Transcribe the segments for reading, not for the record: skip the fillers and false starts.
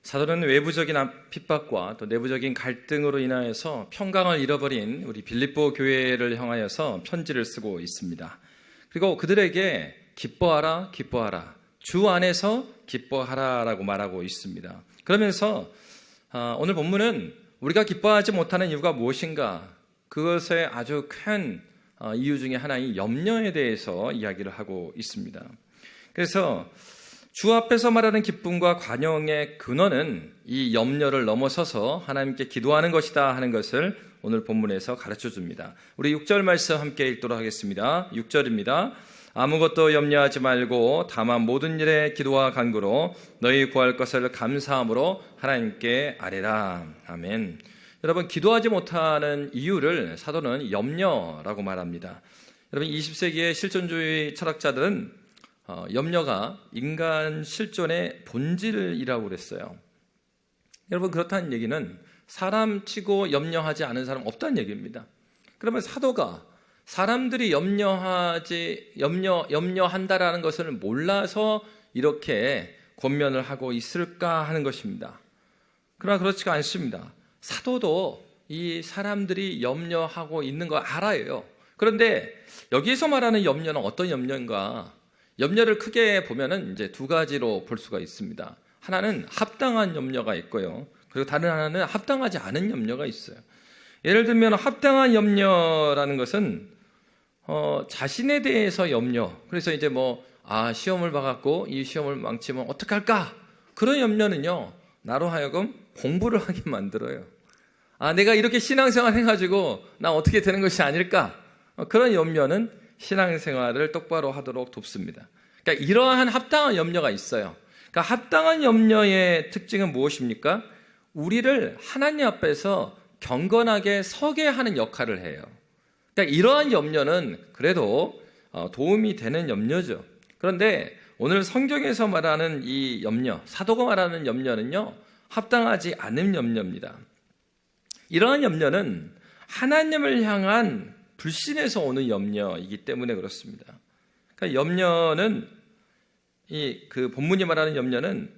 사도는 외부적인 핍박과 또 내부적인 갈등으로 인하여서 평강을 잃어버린 우리 빌립보 교회를 향하여서 편지를 쓰고 있습니다. 그리고 그들에게 기뻐하라, 기뻐하라, 주 안에서 기뻐하라라고 말하고 있습니다. 그러면서 오늘 본문은 우리가 기뻐하지 못하는 이유가 무엇인가, 그것의 아주 큰 이유 중에 하나인 염려에 대해서 이야기를 하고 있습니다. 그래서 주 앞에서 말하는 기쁨과 관용의 근원은 이 염려를 넘어서서 하나님께 기도하는 것이다 하는 것을 오늘 본문에서 가르쳐 줍니다. 우리 6절 말씀 함께 읽도록 하겠습니다. 6절입니다. 아무것도 염려하지 말고 다만 모든 일에 기도와 간구로 너희 구할 것을 감사함으로 하나님께 아뢰라. 아멘. 여러분, 기도하지 못하는 이유를 사도는 염려라고 말합니다. 여러분, 20세기의 실존주의 철학자들은 염려가 인간 실존의 본질이라고 그랬어요. 여러분, 그렇다는 얘기는 사람 치고 염려하지 않은 사람 없다는 얘기입니다. 그러면 사도가 사람들이 염려한다라는 것을 몰라서 이렇게 권면을 하고 있을까 하는 것입니다. 그러나 그렇지가 않습니다. 사도도 이 사람들이 염려하고 있는 거 알아요. 그런데 여기에서 말하는 염려는 어떤 염려인가? 염려를 크게 보면은 이제 두 가지로 볼 수가 있습니다. 하나는 합당한 염려가 있고요. 그리고 다른 하나는 합당하지 않은 염려가 있어요. 예를 들면 합당한 염려라는 것은 자신에 대해서 염려. 그래서 이제 시험을 봐갖고 이 시험을 망치면 어떡할까? 그런 염려는요, 나로 하여금 공부를 하게 만들어요. 내가 이렇게 신앙생활 해가지고 나 어떻게 되는 것이 아닐까? 그런 염려는 신앙생활을 똑바로 하도록 돕습니다. 그러니까 이러한 합당한 염려가 있어요. 그러니까 합당한 염려의 특징은 무엇입니까? 우리를 하나님 앞에서 경건하게 서게 하는 역할을 해요. 그러니까 이러한 염려는 그래도 도움이 되는 염려죠. 그런데 오늘 성경에서 말하는 이 염려, 사도가 말하는 염려는요, 합당하지 않은 염려입니다. 이러한 염려는 하나님을 향한 불신에서 오는 염려이기 때문에 그렇습니다. 그러니까 염려는 그 본문이 말하는 염려는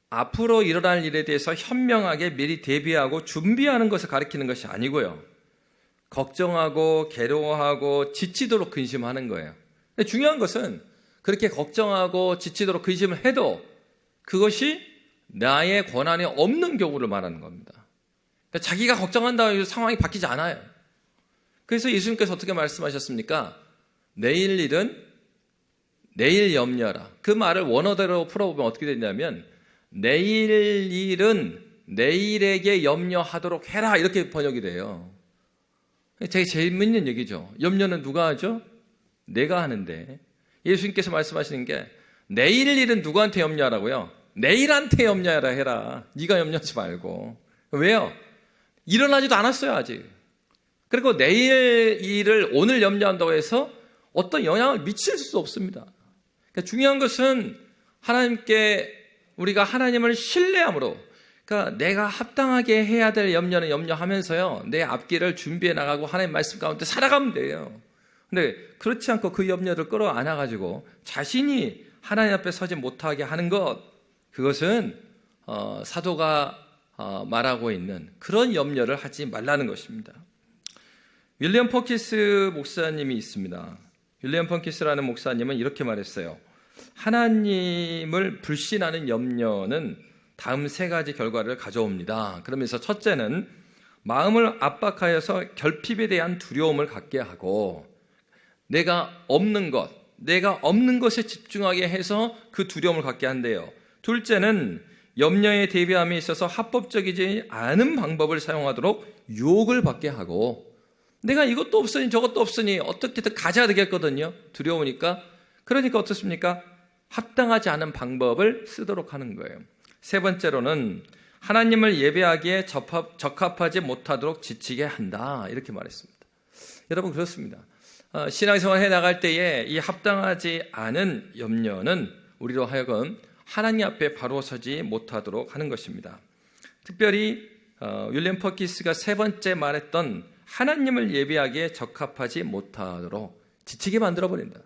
앞으로 일어날 일에 대해서 현명하게 미리 대비하고 준비하는 것을 가리키는 것이 아니고요, 걱정하고 괴로워하고 지치도록 근심하는 거예요. 근데 중요한 것은 그렇게 걱정하고 지치도록 근심을 해도 그것이 나의 권한에 없는 경우를 말하는 겁니다. 그러니까 자기가 걱정한다고 해서 상황이 바뀌지 않아요. 그래서 예수님께서 어떻게 말씀하셨습니까? 내일 일은 내일 염려라. 그 말을 원어대로 풀어보면 어떻게 되냐면 내일 일은 내일에게 염려하도록 해라, 이렇게 번역이 돼요. 되게 재밌는 얘기죠. 염려는 누가 하죠? 내가 하는데 예수님께서 말씀하시는 게 내일 일은 누구한테 염려하라고요? 내일한테 염려하라 해라. 네가 염려하지 말고. 왜요? 일어나지도 않았어요, 아직. 그리고 내일 일을 오늘 염려한다고 해서 어떤 영향을 미칠 수 없습니다. 그러니까 중요한 것은 하나님께 우리가 하나님을 신뢰함으로, 그러니까 내가 합당하게 해야 될 염려는 염려하면서요, 내 앞길을 준비해 나가고 하나님 말씀 가운데 살아가면 돼요. 근데 그렇지 않고 그 염려를 끌어안아가지고 자신이 하나님 앞에 서지 못하게 하는 것, 그것은 사도가 말하고 있는 그런 염려를 하지 말라는 것입니다. 윌리엄 퍼키스 목사님이 있습니다. 윌리엄 퍼키스라는 목사님은 이렇게 말했어요. 하나님을 불신하는 염려는 다음 세 가지 결과를 가져옵니다. 그러면서 첫째는 마음을 압박하여서 결핍에 대한 두려움을 갖게 하고, 내가 없는 것에 집중하게 해서 그 두려움을 갖게 한대요. 둘째는 염려에 대비함에 있어서 합법적이지 않은 방법을 사용하도록 유혹을 받게 하고, 내가 이것도 없으니 저것도 없으니 어떻게든 가져야 되겠거든요. 두려우니까. 그러니까 어떻습니까? 합당하지 않은 방법을 쓰도록 하는 거예요. 세 번째로는 하나님을 예배하기에 적합하지 못하도록 지치게 한다, 이렇게 말했습니다. 여러분, 그렇습니다. 신앙생활 해나갈 때에 이 합당하지 않은 염려는 우리로 하여금 하나님 앞에 바로 서지 못하도록 하는 것입니다. 특별히 윌리엄 퍼키스가 세 번째 말했던 하나님을 예배하기에 적합하지 못하도록 지치게 만들어버린다.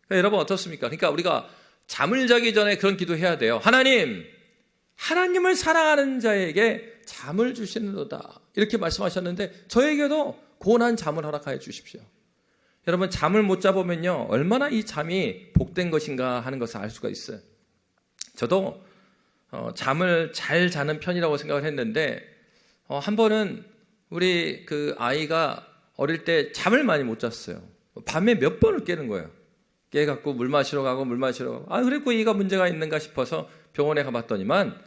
그러니까 여러분, 어떻습니까? 그러니까 우리가 잠을 자기 전에 그런 기도해야 돼요. 하나님을 사랑하는 자에게 잠을 주시는도다. 이렇게 말씀하셨는데 저에게도 고난 잠을 허락하여 주십시오. 여러분, 잠을 못 자보면요, 얼마나 이 잠이 복된 것인가 하는 것을 알 수가 있어요. 저도 잠을 잘 자는 편이라고 생각을 했는데 한 번은 우리 그 아이가 어릴 때 잠을 많이 못 잤어요. 밤에 몇 번을 깨는 거예요. 깨갖고 물 마시러 가고 그랬고 얘가 문제가 있는가 싶어서 병원에 가봤더니만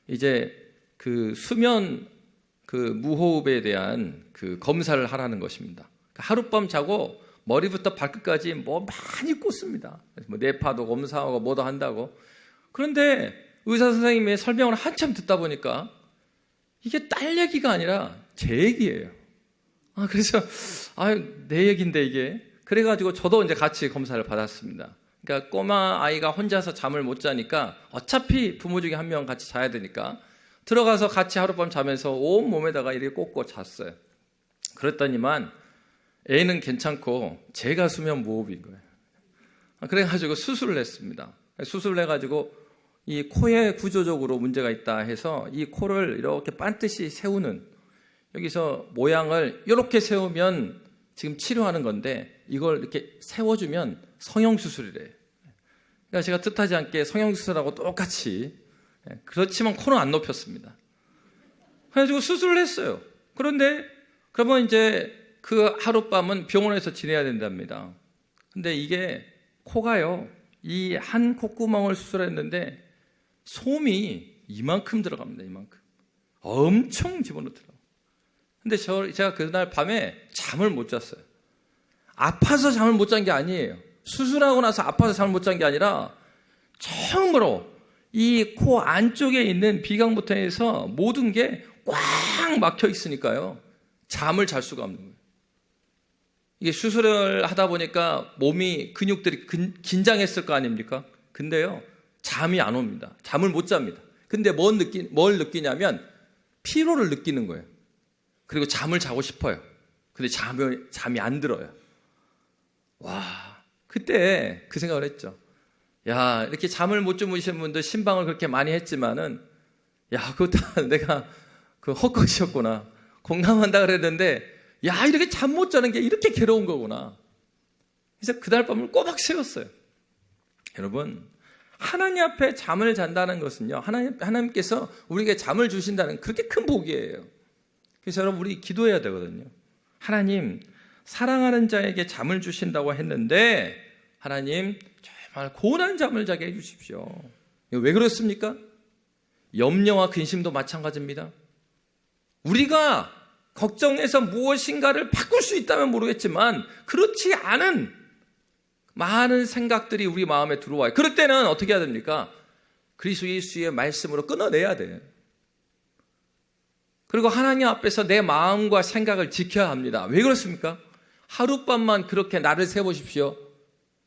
이제 그 수면 그 무호흡에 대한 그 검사를 하라는 것입니다. 하룻밤 자고 머리부터 발끝까지 뭐 많이 꽂습니다. 뭐 뇌파도 검사하고 뭐도 한다고. 그런데 의사 선생님의 설명을 한참 듣다 보니까 이게 딸 얘기가 아니라 제 얘기예요. 그래서 내 얘기인데 이게. 그래가지고 저도 이제 같이 검사를 받았습니다. 그러니까 꼬마 아이가 혼자서 잠을 못 자니까 어차피 부모 중에 한 명 같이 자야 되니까 들어가서 같이 하룻밤 자면서 온 몸에다가 이렇게 꽂고 잤어요. 그랬더니만 애는 괜찮고 제가 수면 무호흡인 거예요. 그래가지고 수술을 했습니다. 수술을 해가지고 이 코에 구조적으로 문제가 있다 해서 이 코를 이렇게 반듯이 세우는, 여기서 모양을 이렇게 세우면 지금 치료하는 건데 이걸 이렇게 세워주면 성형수술이래요. 그러니까 제가 뜻하지 않게 성형수술하고 똑같이, 그렇지만 코는 안 높였습니다. 그래가지고 수술을 했어요. 그런데 그러면 이제 그 하룻밤은 병원에서 지내야 된답니다. 근데 이게 코가요, 이 한 콧구멍을 수술했는데 솜이 이만큼 들어갑니다. 이만큼. 엄청 집어넣더라고요. 근데 제가 그날 밤에 잠을 못 잤어요. 아파서 잠을 못 잔 게 아니에요. 수술하고 나서 아파서 잠을 못 잔 게 아니라 처음으로 이 코 안쪽에 있는 비강부터 해서 모든 게 꽉 막혀 있으니까요, 잠을 잘 수가 없는 거예요. 이게 수술을 하다 보니까 몸이, 근육들이 긴장했을 거 아닙니까? 근데요, 잠이 안 옵니다. 잠을 못 잡니다. 근데 뭘 느끼냐면 피로를 느끼는 거예요. 그리고 잠을 자고 싶어요. 근데 잠이 안 들어요. 와, 그때 그 생각을 했죠. 야, 이렇게 잠을 못 주무시는 분들 신방을 그렇게 많이 했지만은, 야, 그거 다 내가 그 헛것이었구나. 공감한다 그랬는데, 야, 이렇게 잠 못 자는 게 이렇게 괴로운 거구나. 그래서 그날 밤을 꼬박 세웠어요. 여러분, 하나님 앞에 잠을 잔다는 것은요, 하나님께서 우리에게 잠을 주신다는 그렇게 큰 복이에요. 그래서 여러분, 우리 기도해야 되거든요. 하나님, 사랑하는 자에게 잠을 주신다고 했는데 하나님, 정말 고운한 잠을 자게 해주십시오. 왜 그렇습니까? 염려와 근심도 마찬가지입니다. 우리가 걱정해서 무엇인가를 바꿀 수 있다면 모르겠지만 그렇지 않은 많은 생각들이 우리 마음에 들어와요. 그럴 때는 어떻게 해야 됩니까? 그리스도 예수의 말씀으로 끊어내야 돼요. 그리고 하나님 앞에서 내 마음과 생각을 지켜야 합니다. 왜 그렇습니까? 하룻밤만 그렇게 나를 세보십시오.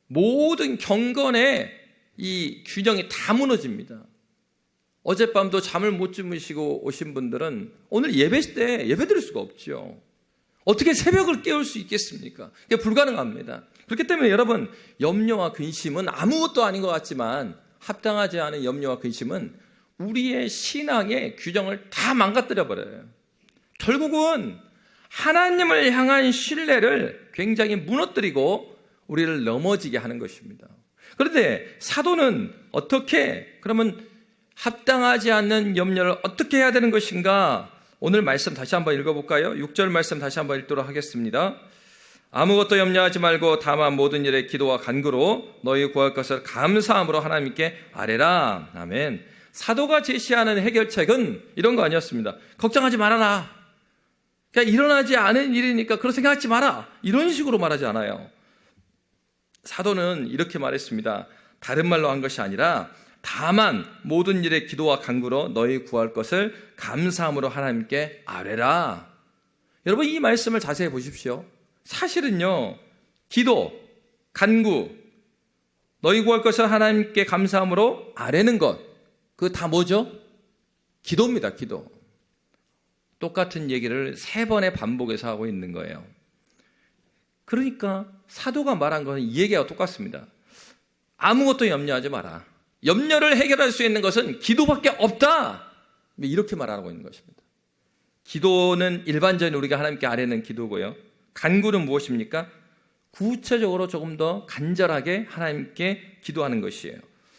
모든 경건의 이 균형이 다 무너집니다. 어젯밤도 잠을 못 주무시고 오신 분들은 오늘 예배 때 예배 드릴 수가 없죠. 어떻게 새벽을 깨울 수 있겠습니까? 그게 불가능합니다. 그렇기 때문에 여러분, 염려와 근심은 아무것도 아닌 것 같지만 합당하지 않은 염려와 근심은 우리의 신앙의 균형을 다 망가뜨려 버려요. 결국은 하나님을 향한 신뢰를 굉장히 무너뜨리고 우리를 넘어지게 하는 것입니다. 그런데 사도는 어떻게, 그러면 합당하지 않는 염려를 어떻게 해야 되는 것인가? 오늘 말씀 다시 한번 읽어볼까요? 6절 말씀 다시 한번 읽도록 하겠습니다. 아무것도 염려하지 말고 다만 모든 일에 기도와 간구로 너희 구할 것을 감사함으로 하나님께 아뢰라. 아멘. 사도가 제시하는 해결책은 이런 거 아니었습니다. 걱정하지 말아라. 그러니까 일어나지 않은 일이니까 그런 생각하지 마라. 이런 식으로 말하지 않아요. 사도는 이렇게 말했습니다. 다른 말로 한 것이 아니라 다만 모든 일에 기도와 간구로 너희 구할 것을 감사함으로 하나님께 아뢰라. 여러분, 이 말씀을 자세히 보십시오. 사실은요, 기도, 간구, 너희 구할 것을 하나님께 감사함으로 아뢰는 것, 그거 다 뭐죠? 기도입니다. 기도. 똑같은 얘기를 3번에 반복해서 하고 있는 거예요. 그러니까 사도가 말한 거는 이 얘기가 똑같습니다. 아무것도 염려하지 마라. 염려를 해결할 수 있는 것은 기도밖에 없다. 이렇게 말하고 있는 것입니다. 기도는 일반적인 우리가 하나님께 아뢰는 기도고요. 간구는 무엇입니까? 구체적으로 조금 더 간절하게 하나님께 기도하는 것이에요.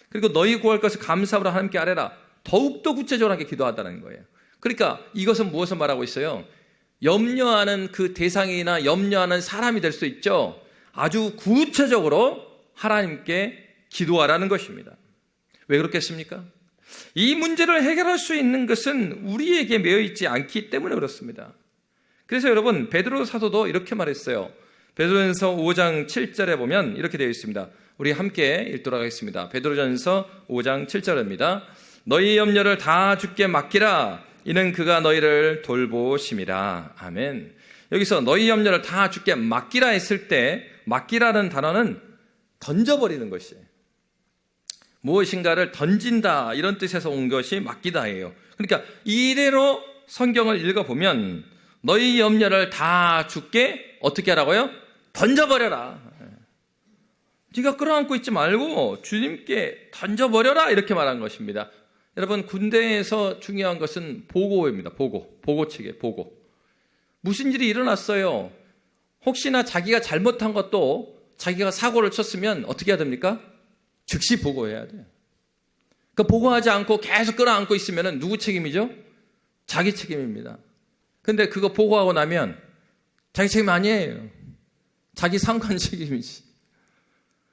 그리고 너희 구할 것을 감사함으로 하나님께 아뢰라. 더욱더 구체적으로 기도하다는 거예요. 그러니까 이것은 무엇을 말하고 있어요? 염려하는 그 대상이나 염려하는 사람이 될 수 있죠. 아주 구체적으로 하나님께 기도하라는 것입니다. 왜 그렇겠습니까? 이 문제를 해결할 수 있는 것은 우리에게 매여 있지 않기 때문에 그렇습니다. 그래서 여러분, 베드로 사도도 이렇게 말했어요. 베드로전서 5장 7절에 보면 이렇게 되어 있습니다. 우리 함께 읽도록 하겠습니다. 베드로전서 5장 7절입니다. 너희 염려를 다 주께 맡기라. 이는 그가 너희를 돌보심이라. 아멘. 여기서 너희 염려를 다 주께 맡기라 했을 때 맡기라는 단어는 던져버리는 것이에요. 무엇인가를 던진다 이런 뜻에서 온 것이 맡기다예요. 그러니까 이대로 성경을 읽어보면 너희 염려를 다 주께 어떻게 하라고요? 던져버려라. 네가 끌어안고 있지 말고 주님께 던져버려라 이렇게 말한 것입니다. 여러분, 군대에서 중요한 것은 보고입니다. 보고체계, 보고. 무슨 일이 일어났어요. 혹시나 자기가 잘못한 것도 자기가 사고를 쳤으면 어떻게 해야 됩니까? 즉시 보고해야 돼요. 그러니까 보고하지 않고 계속 끌어안고 있으면 누구 책임이죠? 자기 책임입니다. 근데 그거 보고하고 나면 자기 책임 아니에요. 자기 상관 책임이지.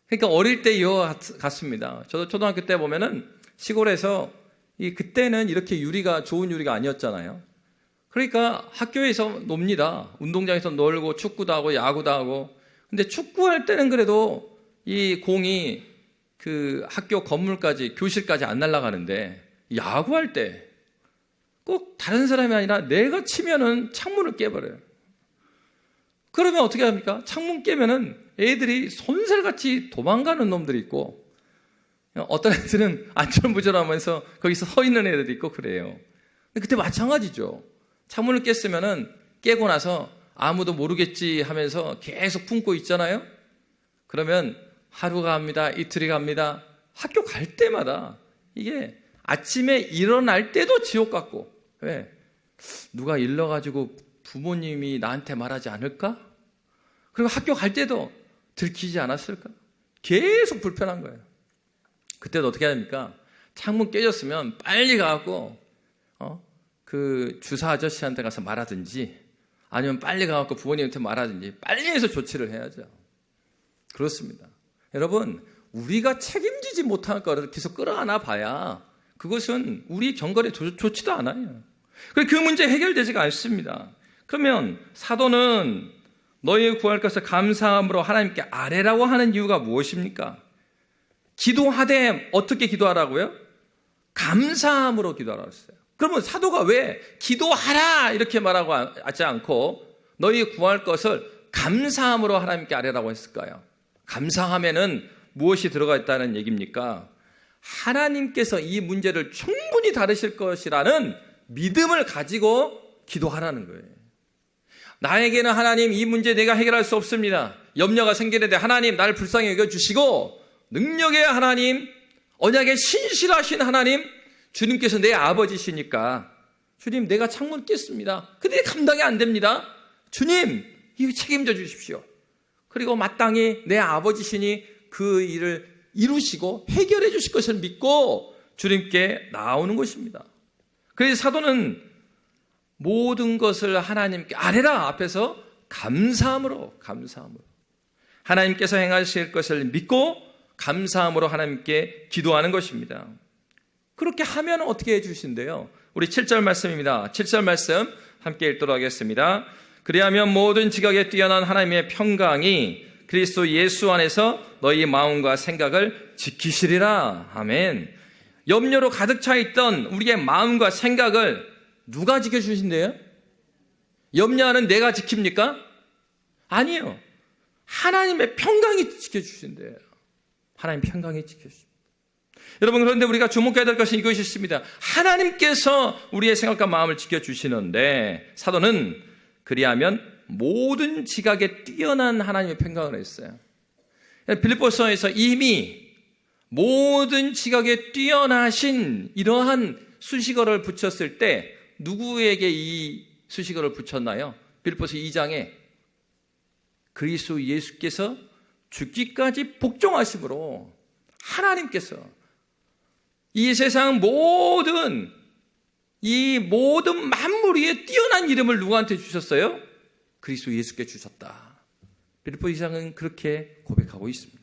그러니까 어릴 때 이와 같습니다. 저도 초등학교 때 보면은 시골에서 그때는 이렇게 유리가 좋은 유리가 아니었잖아요. 그러니까 학교에서 놉니다. 운동장에서 놀고 축구도 하고 야구도 하고. 근데 축구할 때는 그래도 이 공이 그 학교 건물까지 교실까지 안 날아가는데 야구할 때 꼭 다른 사람이 아니라 내가 치면은 창문을 깨버려요. 그러면 어떻게 합니까? 창문 깨면은 애들이 손살같이 도망가는 놈들이 있고 어떤 애들은 안절부절하면서 거기서 서 있는 애들이 있고 그래요. 그때 마찬가지죠. 창문을 깼으면은 깨고 나서 아무도 모르겠지 하면서 계속 품고 있잖아요. 그러면 하루가 갑니다. 이틀이 갑니다. 학교 갈 때마다 이게 아침에 일어날 때도 지옥 같고. 왜? 누가 일러가지고 부모님이 나한테 말하지 않을까? 그리고 학교 갈 때도 들키지 않았을까? 계속 불편한 거예요. 그때도 어떻게 해야 됩니까? 창문 깨졌으면 빨리 가갖고 그 주사 아저씨한테 가서 말하든지 아니면 빨리 가갖고 부모님한테 말하든지 빨리 해서 조치를 해야죠. 그렇습니다. 여러분, 우리가 책임지지 못할 거를 계속 끌어안아 봐야 그것은 우리 경건에 좋지도 않아요. 그 문제 해결되지가 않습니다. 그러면 사도는 너희 구할 것을 감사함으로 하나님께 아뢰라고 하는 이유가 무엇입니까? 기도하되 어떻게 기도하라고요? 감사함으로 기도하라고 했어요. 그러면 사도가 왜 기도하라 이렇게 말하고 하지 않고 너희 구할 것을 감사함으로 하나님께 아뢰라고 했을까요? 감사함에는 무엇이 들어가 있다는 얘기입니까? 하나님께서 이 문제를 충분히 다루실 것이라는 믿음을 가지고 기도하라는 거예요. 나에게는 하나님 이 문제 내가 해결할 수 없습니다. 염려가 생기는데 하나님 나를 불쌍히 여겨주시고 능력의 하나님, 언약에 신실하신 하나님, 주님께서 내 아버지시니까 주님 내가 창문 깼습니다. 근데 감당이 안 됩니다. 주님 이거 책임져 주십시오. 그리고 마땅히 내 아버지시니 그 일을 이루시고 해결해 주실 것을 믿고 주님께 나오는 것입니다. 그래서 사도는 모든 것을 하나님께 아뢰라 앞에서 감사함으로 하나님께서 행하실 것을 믿고 감사함으로 하나님께 기도하는 것입니다. 그렇게 하면 어떻게 해주신대요? 우리 7절 말씀입니다. 7절 말씀 함께 읽도록 하겠습니다. 그리하면 모든 지각에 뛰어난 하나님의 평강이 그리스도 예수 안에서 너희 마음과 생각을 지키시리라. 아멘. 염려로 가득 차 있던 우리의 마음과 생각을 누가 지켜주신대요? 염려하는 내가 지킵니까? 아니에요. 하나님의 평강이 지켜주신대요. 하나님 평강이 지켜주십니다. 여러분, 그런데 우리가 주목해야 될 것은 이것이 있습니다. 하나님께서 우리의 생각과 마음을 지켜주시는데 사도는 그리하면 모든 지각에 뛰어난 하나님의 평강을 했어요. 빌립보서에서 이미 모든 지각에 뛰어나신 이러한 수식어를 붙였을 때 누구에게 이 수식어를 붙였나요? 빌립보서 2장에 그리스도 예수께서 죽기까지 복종하심으로 하나님께서 이 세상 모든 만물 위에 뛰어난 이름을 누구한테 주셨어요? 그리스도 예수께 주셨다. 빌립보 2장은 그렇게 고백하고 있습니다.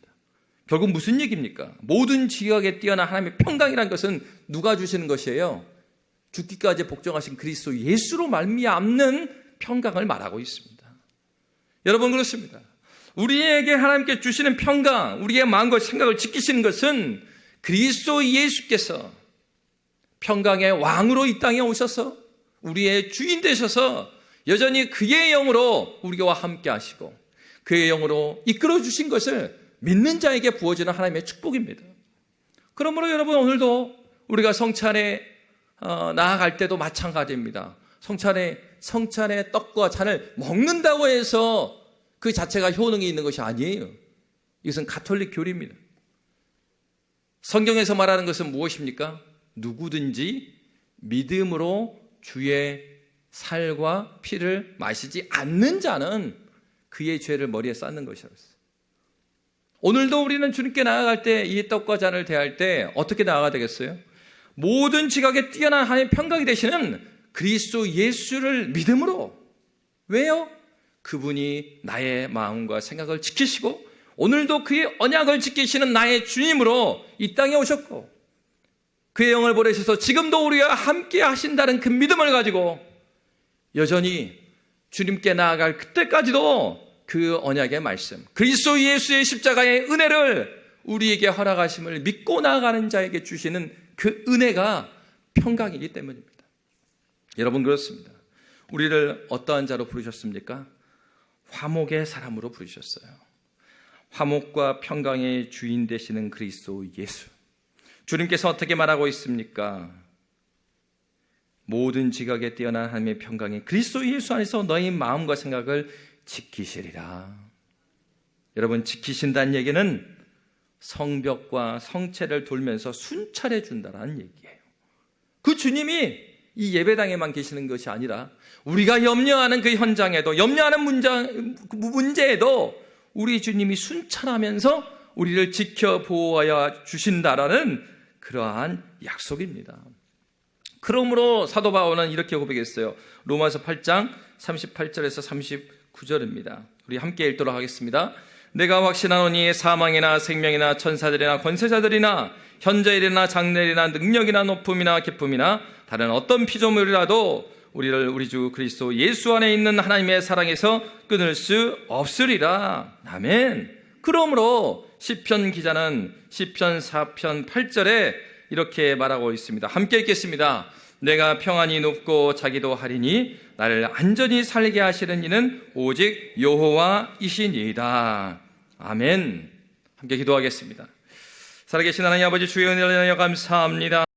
결국 무슨 얘기입니까? 모든 지각에 뛰어난 하나님의 평강이라는 것은 누가 주시는 것이에요? 죽기까지 복종하신 그리스도 예수로 말미암는 평강을 말하고 있습니다. 여러분, 그렇습니다. 우리에게 하나님께 주시는 평강, 우리의 마음과 생각을 지키시는 것은 그리스도 예수께서 평강의 왕으로 이 땅에 오셔서 우리의 주인 되셔서 여전히 그의 영으로 우리와 함께 하시고 그의 영으로 이끌어 주신 것을 믿는 자에게 부어지는 하나님의 축복입니다. 그러므로 여러분, 오늘도 우리가 성찬에 나아갈 때도 마찬가지입니다. 성찬의 떡과 잔을 먹는다고 해서 그 자체가 효능이 있는 것이 아니에요. 이것은 가톨릭 교리입니다. 성경에서 말하는 것은 무엇입니까? 누구든지 믿음으로 주의 살과 피를 마시지 않는 자는 그의 죄를 머리에 쌓는 것이라고 했어요. 오늘도 우리는 주님께 나아갈 때 이 떡과 잔을 대할 때 어떻게 나아가야 되겠어요? 모든 지각에 뛰어난 하나님의 평강이 되시는 그리스도 예수를 믿음으로. 왜요? 그분이 나의 마음과 생각을 지키시고 오늘도 그의 언약을 지키시는 나의 주님으로 이 땅에 오셨고 그의 영을 보내셔서 지금도 우리와 함께 하신다는 그 믿음을 가지고 여전히 주님께 나아갈 그때까지도 그 언약의 말씀, 그리스도 예수의 십자가의 은혜를 우리에게 허락하심을 믿고 나아가는 자에게 주시는 그 은혜가 평강이기 때문입니다. 여러분, 그렇습니다. 우리를 어떠한 자로 부르셨습니까? 화목의 사람으로 부르셨어요. 화목과 평강의 주인 되시는 그리스도 예수. 주님께서 어떻게 말하고 있습니까? 모든 지각에 뛰어난 하나님의 평강이 그리스도 예수 안에서 너희 마음과 생각을 지키시리라. 여러분, 지키신다는 얘기는 성벽과 성체를 돌면서 순찰해 준다는 얘기예요. 그 주님이 이 예배당에만 계시는 것이 아니라 우리가 염려하는 그 현장에도, 염려하는 문제에도 우리 주님이 순찰하면서 우리를 지켜 보호하여 주신다라는 그러한 약속입니다. 그러므로 사도 바울은 이렇게 고백했어요. 로마서 8장 38절에서 39절입니다. 우리 함께 읽도록 하겠습니다. 내가 확신하노니 사망이나 생명이나 천사들이나 권세자들이나 현재일이나 장래일이나 능력이나 높음이나 기쁨이나 다른 어떤 피조물이라도 우리를 우리 주 그리스도 예수 안에 있는 하나님의 사랑에서 끊을 수 없으리라. 아멘. 그러므로 시편 기자는 시편 4편 8절에 이렇게 말하고 있습니다. 함께 읽겠습니다. 내가 평안히 눕고 자기도 하리니 나를 안전히 살게 하시는 이는 오직 여호와이시니이다. 아멘. 함께 기도하겠습니다. 살아계신 하나님 아버지, 주의 은혜를 감사합니다.